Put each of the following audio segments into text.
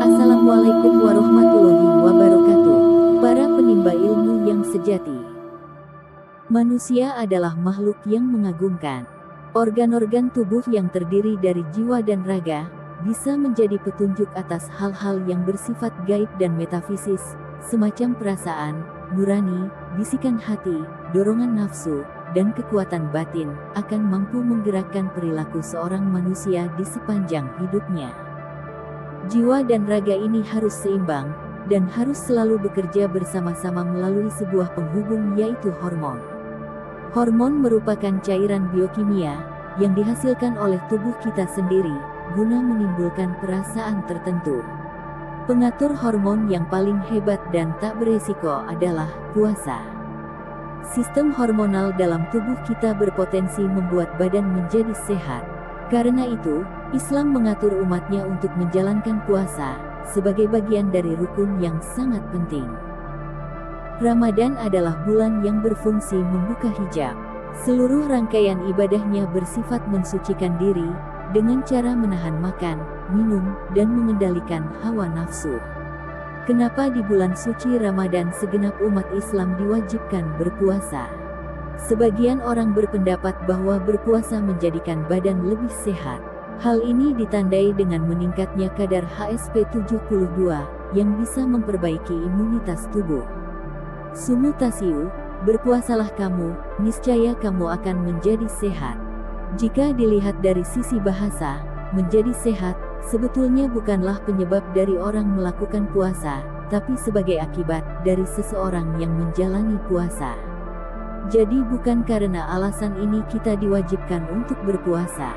Assalamualaikum warahmatullahi wabarakatuh. Para penimba ilmu yang sejati. Manusia adalah makhluk yang mengagumkan. Organ-organ tubuh yang terdiri dari jiwa dan raga, bisa menjadi petunjuk atas hal-hal yang bersifat gaib dan metafisis, semacam perasaan, nurani, bisikan hati, dorongan nafsu, dan kekuatan batin, akan mampu menggerakkan perilaku seorang manusia di sepanjang hidupnya. Jiwa dan raga ini harus seimbang, dan harus selalu bekerja bersama-sama melalui sebuah penghubung yaitu hormon. Hormon merupakan cairan biokimia, yang dihasilkan oleh tubuh kita sendiri, guna menimbulkan perasaan tertentu. Pengatur hormon yang paling hebat dan tak beresiko adalah puasa. Sistem hormonal dalam tubuh kita berpotensi membuat badan menjadi sehat. Karena itu, Islam mengatur umatnya untuk menjalankan puasa, sebagai bagian dari rukun yang sangat penting. Ramadan adalah bulan yang berfungsi membuka hijab. Seluruh rangkaian ibadahnya bersifat mensucikan diri, dengan cara menahan makan, minum, dan mengendalikan hawa nafsu. Kenapa di bulan suci Ramadan segenap umat Islam diwajibkan berpuasa? Sebagian orang berpendapat bahwa berpuasa menjadikan badan lebih sehat. Hal ini ditandai dengan meningkatnya kadar HSP72, yang bisa memperbaiki imunitas tubuh. Sumu tasiu, berpuasalah kamu, niscaya kamu akan menjadi sehat. Jika dilihat dari sisi bahasa, menjadi sehat, sebetulnya bukanlah penyebab dari orang melakukan puasa, tapi sebagai akibat dari seseorang yang menjalani puasa. Jadi bukan karena alasan ini kita diwajibkan untuk berpuasa.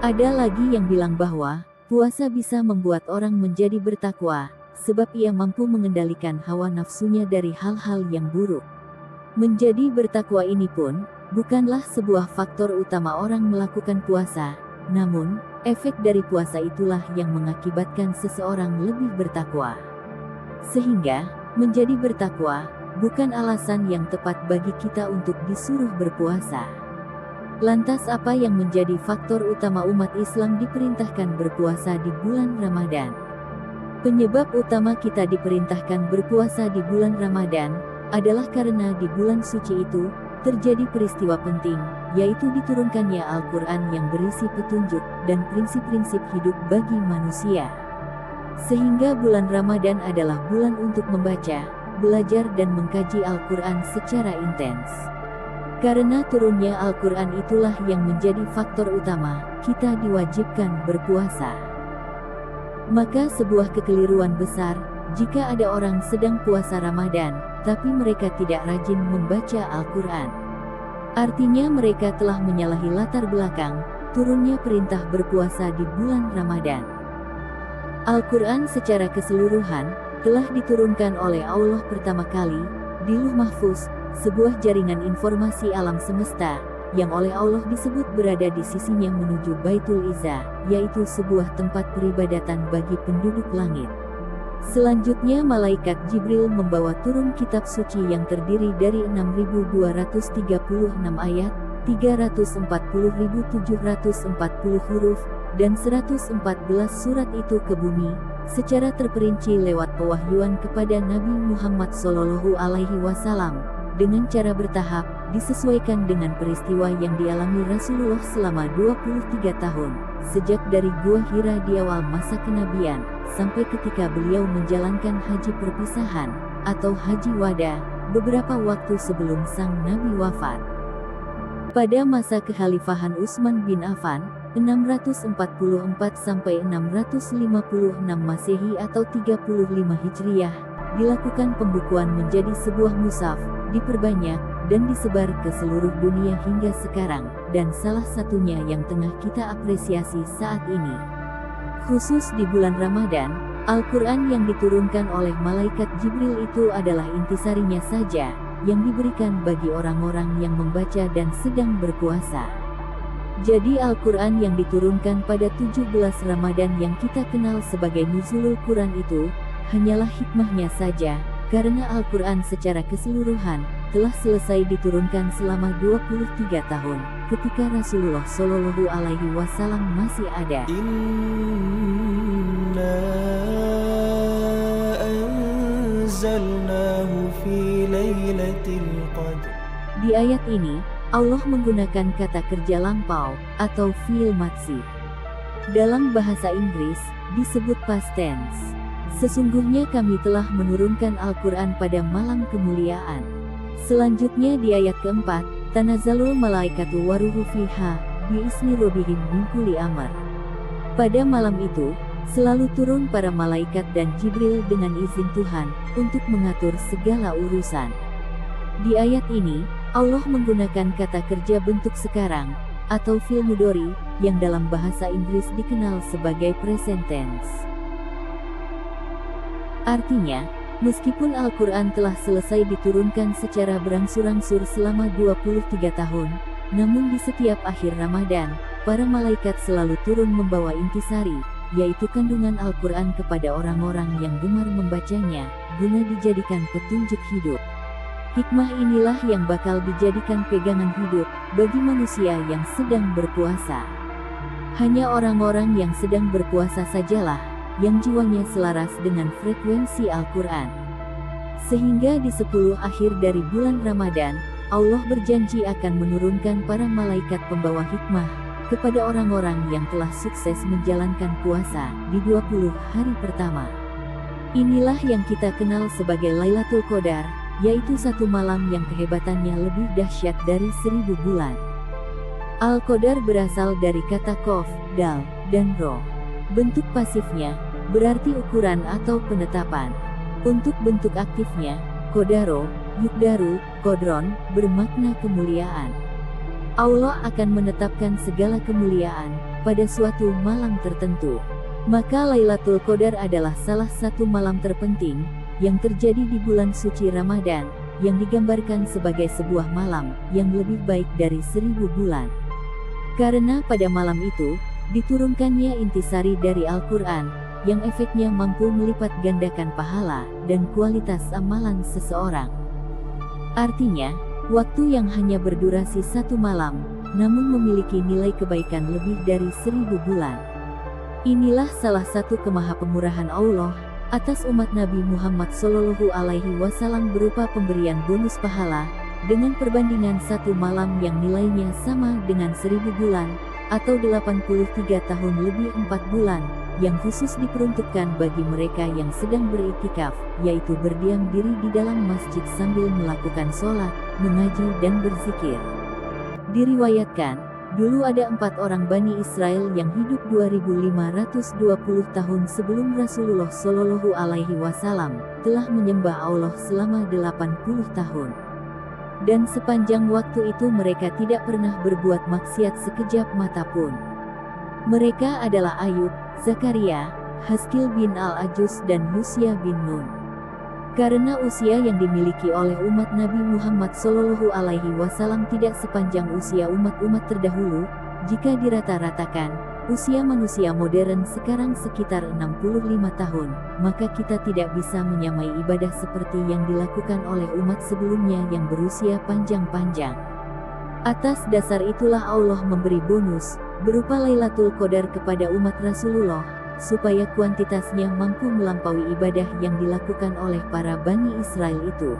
Ada lagi yang bilang bahwa, puasa bisa membuat orang menjadi bertakwa, sebab ia mampu mengendalikan hawa nafsunya dari hal-hal yang buruk. Menjadi bertakwa ini pun, bukanlah sebuah faktor utama orang melakukan puasa, namun, efek dari puasa itulah yang mengakibatkan seseorang lebih bertakwa. Sehingga, menjadi bertakwa, bukan alasan yang tepat bagi kita untuk disuruh berpuasa. Lantas apa yang menjadi faktor utama umat Islam diperintahkan berpuasa di bulan Ramadan? Penyebab utama kita diperintahkan berpuasa di bulan Ramadan, adalah karena di bulan suci itu, terjadi peristiwa penting, yaitu diturunkannya Al-Quran yang berisi petunjuk dan prinsip-prinsip hidup bagi manusia. Sehingga bulan Ramadan adalah bulan untuk membaca, belajar dan mengkaji Al-Quran secara intens. Karena turunnya Al-Quran itulah yang menjadi faktor utama, kita diwajibkan berpuasa. Maka sebuah kekeliruan besar, jika ada orang sedang puasa Ramadan, tapi mereka tidak rajin membaca Al-Quran. Artinya mereka telah menyalahi latar belakang, turunnya perintah berpuasa di bulan Ramadan. Al-Quran secara keseluruhan, telah diturunkan oleh Allah pertama kali, di Lauh Mahfuz, sebuah jaringan informasi alam semesta, yang oleh Allah disebut berada di sisinya menuju Baitul Izzah, yaitu sebuah tempat peribadatan bagi penduduk langit. Selanjutnya malaikat Jibril membawa turun kitab suci yang terdiri dari 6.236 ayat, 340.740 huruf, dan 114 surat itu ke bumi, secara terperinci lewat pewahyuan kepada Nabi Muhammad SAW, dengan cara bertahap, disesuaikan dengan peristiwa yang dialami Rasulullah selama 23 tahun, sejak dari Gua Hira di awal masa kenabian, sampai ketika beliau menjalankan haji perpisahan, atau haji wada, beberapa waktu sebelum sang Nabi wafat. Pada masa kekhalifahan Utsman bin Affan, 644-656 Masehi atau 35 Hijriah, dilakukan pembukuan menjadi sebuah mushaf, diperbanyak, dan disebar ke seluruh dunia hingga sekarang, dan salah satunya yang tengah kita apresiasi saat ini. Khusus di bulan Ramadan, Al-Quran yang diturunkan oleh malaikat Jibril itu adalah intisarinya saja, yang diberikan bagi orang-orang yang membaca dan sedang berpuasa. Jadi Al-Quran yang diturunkan pada 17 Ramadan yang kita kenal sebagai Nuzulul Quran itu, hanyalah hikmahnya saja, karena Al-Quran secara keseluruhan, telah selesai diturunkan selama 23 tahun, ketika Rasulullah Shallallahu Alaihi Wasallam masih ada. Inna anzalnahu fi lailatul qadr. Di ayat ini, Allah menggunakan kata kerja lampau atau fi'il madzi. Dalam bahasa Inggris, disebut past tense. Sesungguhnya kami telah menurunkan Al-Quran pada malam kemuliaan. Selanjutnya di ayat keempat, Tanazzalul malaikatu waruhu fiha, bi'izni rabbihim min kulli amr. Pada malam itu, selalu turun para malaikat dan Jibril dengan izin Tuhan, untuk mengatur segala urusan. Di ayat ini, Allah menggunakan kata kerja bentuk sekarang, atau fi'il mudhari, yang dalam bahasa Inggris dikenal sebagai present tense. Artinya, meskipun Al-Quran telah selesai diturunkan secara berangsur-angsur selama 23 tahun, namun di setiap akhir Ramadan, para malaikat selalu turun membawa intisari, yaitu kandungan Al-Quran kepada orang-orang yang gemar membacanya, guna dijadikan petunjuk hidup. Hikmah inilah yang bakal dijadikan pegangan hidup bagi manusia yang sedang berpuasa. Hanya orang-orang yang sedang berpuasa sajalah yang jiwanya selaras dengan frekuensi Al-Quran. Sehingga di 10 akhir dari bulan Ramadan, Allah berjanji akan menurunkan para malaikat pembawa hikmah kepada orang-orang yang telah sukses menjalankan puasa di 20 hari pertama. Inilah yang kita kenal sebagai Lailatul Qadar, yaitu satu malam yang kehebatannya lebih dahsyat dari 1000 bulan. Al-Qadar berasal dari kata Qaf, Dal, dan Ro. Bentuk pasifnya berarti ukuran atau penetapan. Untuk bentuk aktifnya, Qadaro, Yuqdaru, Qadron, bermakna kemuliaan. Allah akan menetapkan segala kemuliaan pada suatu malam tertentu. Maka Lailatul Qadar adalah salah satu malam terpenting yang terjadi di bulan suci Ramadan, yang digambarkan sebagai sebuah malam yang lebih baik dari 1000 bulan. Karena pada malam itu, diturunkannya intisari dari Al-Quran, yang efeknya mampu melipat gandakan pahala dan kualitas amalan seseorang. Artinya, waktu yang hanya berdurasi satu malam, namun memiliki nilai kebaikan lebih dari 1000 bulan. Inilah salah satu kemaha-pemurahan Allah atas umat Nabi Muhammad Shallallahu Alaihi Wasallam berupa pemberian bonus pahala, dengan perbandingan satu malam yang nilainya sama dengan 1000 bulan, atau 83 tahun lebih 4 bulan, yang khusus diperuntukkan bagi mereka yang sedang beriktikaf, yaitu berdiam diri di dalam masjid sambil melakukan sholat, mengaji dan berzikir. Diriwayatkan, dulu ada 4 orang Bani Israel yang hidup 2520 tahun sebelum Rasulullah Shallallahu Alaihi Wasallam telah menyembah Allah selama 80 tahun. Dan sepanjang waktu itu mereka tidak pernah berbuat maksiat sekejap mata pun. Mereka adalah Ayub, Zakaria, Haskil bin Al-Ajus dan Yusya bin Nun. Karena usia yang dimiliki oleh umat Nabi Muhammad Shallallahu Alaihi Wasallam tidak sepanjang usia umat-umat terdahulu, jika dirata-ratakan, usia manusia modern sekarang sekitar 65 tahun, maka kita tidak bisa menyamai ibadah seperti yang dilakukan oleh umat sebelumnya yang berusia panjang-panjang. Atas dasar itulah Allah memberi bonus, berupa Lailatul Qadar kepada umat Rasulullah, supaya kuantitasnya mampu melampaui ibadah yang dilakukan oleh para Bani Israel itu.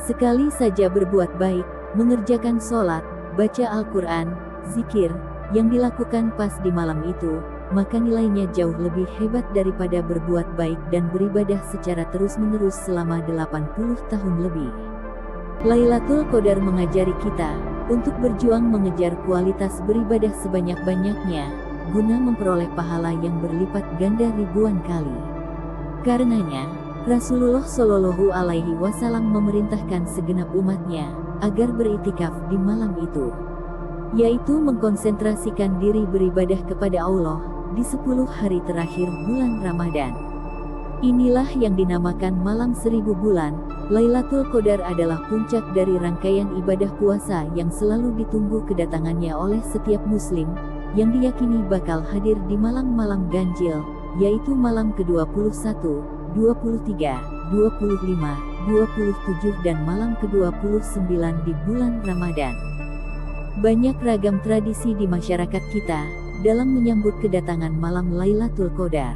Sekali saja berbuat baik, mengerjakan sholat, baca Al-Quran, zikir, yang dilakukan pas di malam itu, maka nilainya jauh lebih hebat daripada berbuat baik dan beribadah secara terus-menerus selama 80 tahun lebih. Lailatul Qadar mengajari kita untuk berjuang mengejar kualitas beribadah sebanyak-banyaknya, guna memperoleh pahala yang berlipat ganda ribuan kali. Karenanya, Rasulullah Shallallahu Alaihi Wasallam memerintahkan segenap umatnya agar beriktikaf di malam itu, yaitu mengkonsentrasikan diri beribadah kepada Allah di 10 hari terakhir bulan Ramadan. Inilah yang dinamakan malam 1000 bulan. Lailatul Qadar adalah puncak dari rangkaian ibadah puasa yang selalu ditunggu kedatangannya oleh setiap muslim, yang diyakini bakal hadir di malam-malam ganjil, yaitu malam ke-21, 23, 25, 27 dan malam ke-29 di bulan Ramadan. Banyak ragam tradisi di masyarakat kita dalam menyambut kedatangan malam Lailatul Qadar.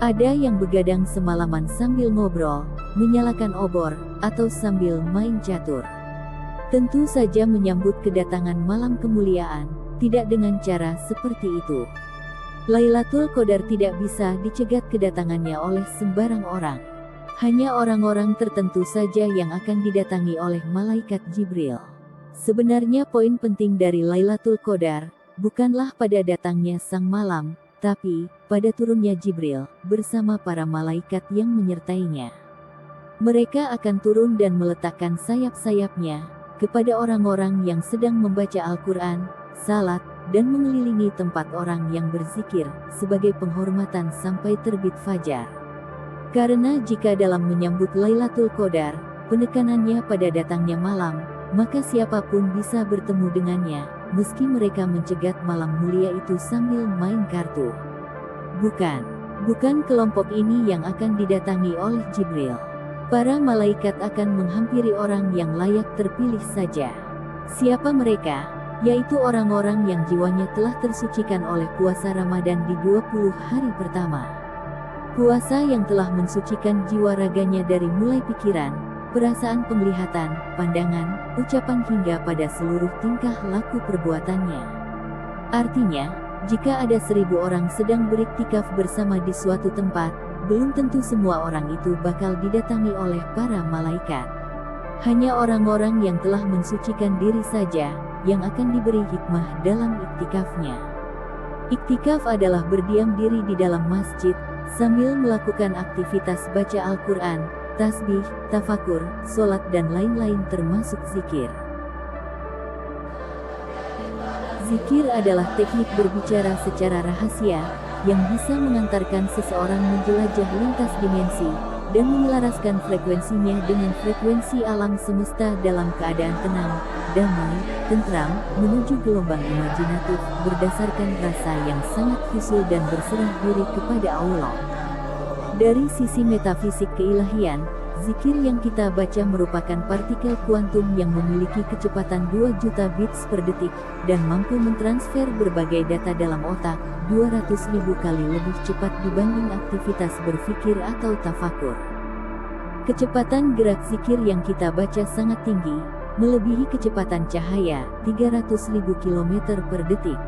Ada yang begadang semalaman sambil ngobrol, menyalakan obor, atau sambil main catur. Tentu saja menyambut kedatangan malam kemuliaan, tidak dengan cara seperti itu. Lailatul Qadar tidak bisa dicegat kedatangannya oleh sembarang orang. Hanya orang-orang tertentu saja yang akan didatangi oleh malaikat Jibril. Sebenarnya poin penting dari Lailatul Qadar bukanlah pada datangnya sang malam, tapi pada turunnya Jibril bersama para malaikat yang menyertainya. Mereka akan turun dan meletakkan sayap-sayapnya kepada orang-orang yang sedang membaca Al-Quran, salat, dan mengelilingi tempat orang yang berzikir sebagai penghormatan sampai terbit fajar. Karena jika dalam menyambut Lailatul Qadar, penekanannya pada datangnya malam, maka siapapun bisa bertemu dengannya, meski mereka mencegat malam mulia itu sambil main kartu. Bukan kelompok ini yang akan didatangi oleh Jibril. Para malaikat akan menghampiri orang yang layak terpilih saja. Siapa mereka? Yaitu orang-orang yang jiwanya telah tersucikan oleh puasa Ramadan di 20 hari pertama. Puasa yang telah mensucikan jiwa raganya dari mulai pikiran, perasaan, penglihatan, pandangan, ucapan hingga pada seluruh tingkah laku perbuatannya. Artinya, jika ada 1000 orang sedang beriktikaf bersama di suatu tempat, belum tentu semua orang itu bakal didatangi oleh para malaikat. Hanya orang-orang yang telah mensucikan diri saja yang akan diberi hikmah dalam iktikafnya. Iktikaf adalah berdiam diri di dalam masjid sambil melakukan aktivitas baca Al-Quran, tasbih, tafakur, sholat dan lain-lain termasuk zikir. Zikir adalah teknik berbicara secara rahasia yang bisa mengantarkan seseorang menjelajah lintas dimensi dan menyelaraskan frekuensinya dengan frekuensi alam semesta dalam keadaan tenang, damai, tentram, menuju gelombang imajinatif berdasarkan rasa yang sangat khusyuk dan berserah diri kepada Allah. Dari sisi metafisik keilahian, zikir yang kita baca merupakan partikel kuantum yang memiliki kecepatan 2 juta bits per detik dan mampu mentransfer berbagai data dalam otak 200.000 kali lebih cepat dibanding aktivitas berpikir atau tafakur. Kecepatan gerak zikir yang kita baca sangat tinggi, melebihi kecepatan cahaya 300.000 km per detik.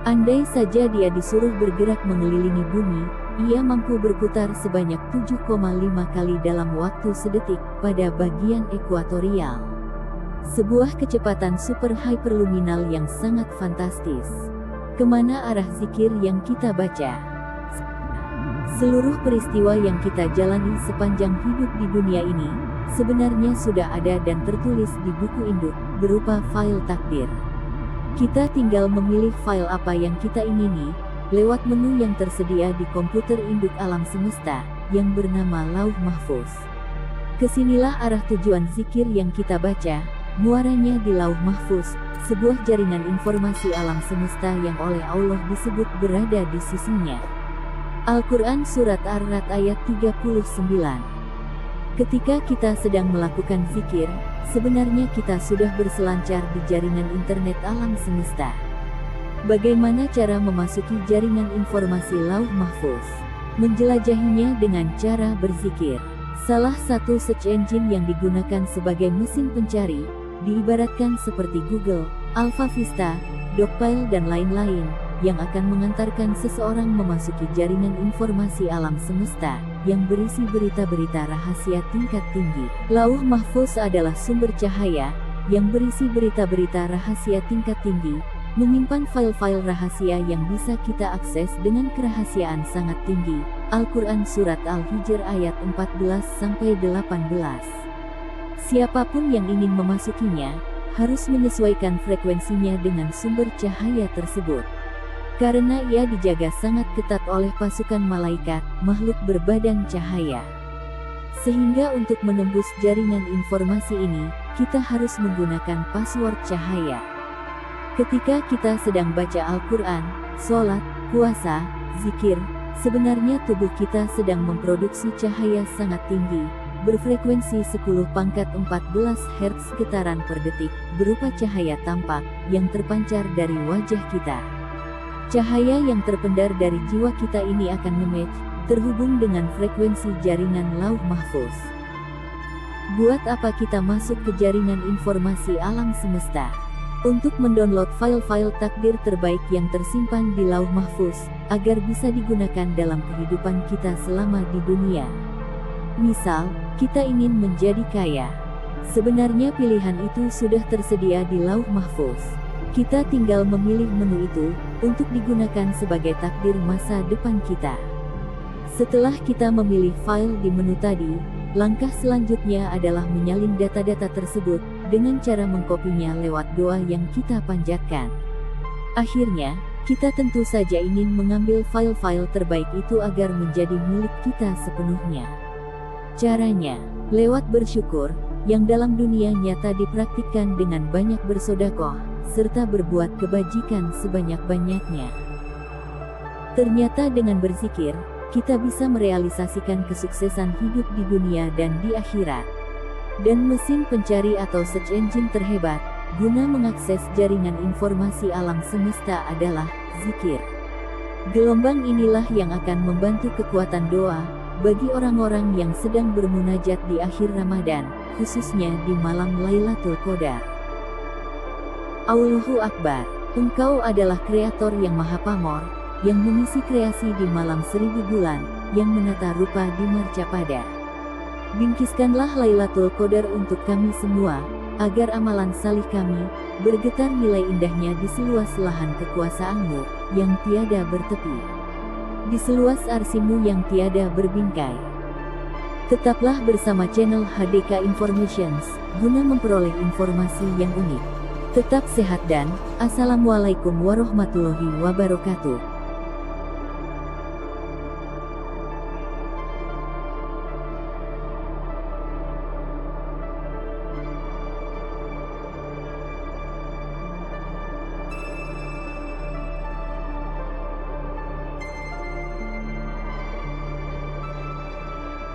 Andai saja dia disuruh bergerak mengelilingi bumi, ia mampu berputar sebanyak 7,5 kali dalam waktu sedetik pada bagian ekuatorial. Sebuah kecepatan super hyperluminal yang sangat fantastis. Kemana arah zikir yang kita baca? Seluruh peristiwa yang kita jalani sepanjang hidup di dunia ini, sebenarnya sudah ada dan tertulis di buku induk, berupa file takdir. Kita tinggal memilih file apa yang kita ingini, lewat menu yang tersedia di komputer induk alam semesta, yang bernama Lauh Mahfuz. Kesinilah arah tujuan zikir yang kita baca, muaranya di Lauh Mahfuz, sebuah jaringan informasi alam semesta yang oleh Allah disebut berada di sisinya. Al-Quran Surat Ar-Ra'd ayat 39. Ketika kita sedang melakukan zikir, sebenarnya kita sudah berselancar di jaringan internet alam semesta. Bagaimana cara memasuki jaringan informasi Lauh Mahfuz? Menjelajahinya dengan cara berzikir. Salah satu search engine yang digunakan sebagai mesin pencari, diibaratkan seperti Google, AlphaVista, Dogpile dan lain-lain, yang akan mengantarkan seseorang memasuki jaringan informasi alam semesta, yang berisi berita-berita rahasia tingkat tinggi. Lauh Mahfuz adalah sumber cahaya, yang berisi berita-berita rahasia tingkat tinggi, menyimpan file-file rahasia yang bisa kita akses dengan kerahasiaan sangat tinggi. Al-Quran Surat Al-Hijr ayat 14-18. Siapapun yang ingin memasukinya, harus menyesuaikan frekuensinya dengan sumber cahaya tersebut. Karena ia dijaga sangat ketat oleh pasukan malaikat, makhluk berbadan cahaya. Sehingga untuk menembus jaringan informasi ini, kita harus menggunakan password cahaya. Ketika kita sedang baca Al-Quran, sholat, puasa, zikir, sebenarnya tubuh kita sedang memproduksi cahaya sangat tinggi, berfrekuensi 10⁻14 Hz getaran per detik, berupa cahaya tampak yang terpancar dari wajah kita. Cahaya yang terpendar dari jiwa kita ini akan nge-match, terhubung dengan frekuensi jaringan Lauh Mahfuz. Buat apa kita masuk ke jaringan informasi alam semesta? Untuk mendownload file-file takdir terbaik yang tersimpan di Lauh Mahfuz, agar bisa digunakan dalam kehidupan kita selama di dunia. Misal, kita ingin menjadi kaya. Sebenarnya pilihan itu sudah tersedia di Lauh Mahfuz. Kita tinggal memilih menu itu, untuk digunakan sebagai takdir masa depan kita. Setelah kita memilih file di menu tadi, langkah selanjutnya adalah menyalin data-data tersebut, dengan cara mengkopinya lewat doa yang kita panjatkan. Akhirnya, kita tentu saja ingin mengambil file-file terbaik itu agar menjadi milik kita sepenuhnya. Caranya, lewat bersyukur, yang dalam dunia nyata dipraktikkan dengan banyak bersedekah, serta berbuat kebajikan sebanyak-banyaknya. Ternyata dengan berzikir, kita bisa merealisasikan kesuksesan hidup di dunia dan di akhirat. Dan mesin pencari atau search engine terhebat, guna mengakses jaringan informasi alam semesta adalah zikir. Gelombang inilah yang akan membantu kekuatan doa, bagi orang-orang yang sedang bermunajat di akhir Ramadan, khususnya di malam Lailatul Qadar. Allahu Akbar, Engkau adalah kreator yang maha pamor, yang mengisi kreasi di malam 1000 bulan, yang menata rupa di marcapada. Bingkiskanlah Lailatul Qadar untuk kami semua, agar amalan salih kami, bergetar nilai indahnya di seluas lahan kekuasaan-Mu, yang tiada bertepi. Di seluas arsimu yang tiada berbingkai. Tetaplah bersama channel HDK Informations, guna memperoleh informasi yang unik. Tetap sehat dan Assalamualaikum warahmatullahi wabarakatuh.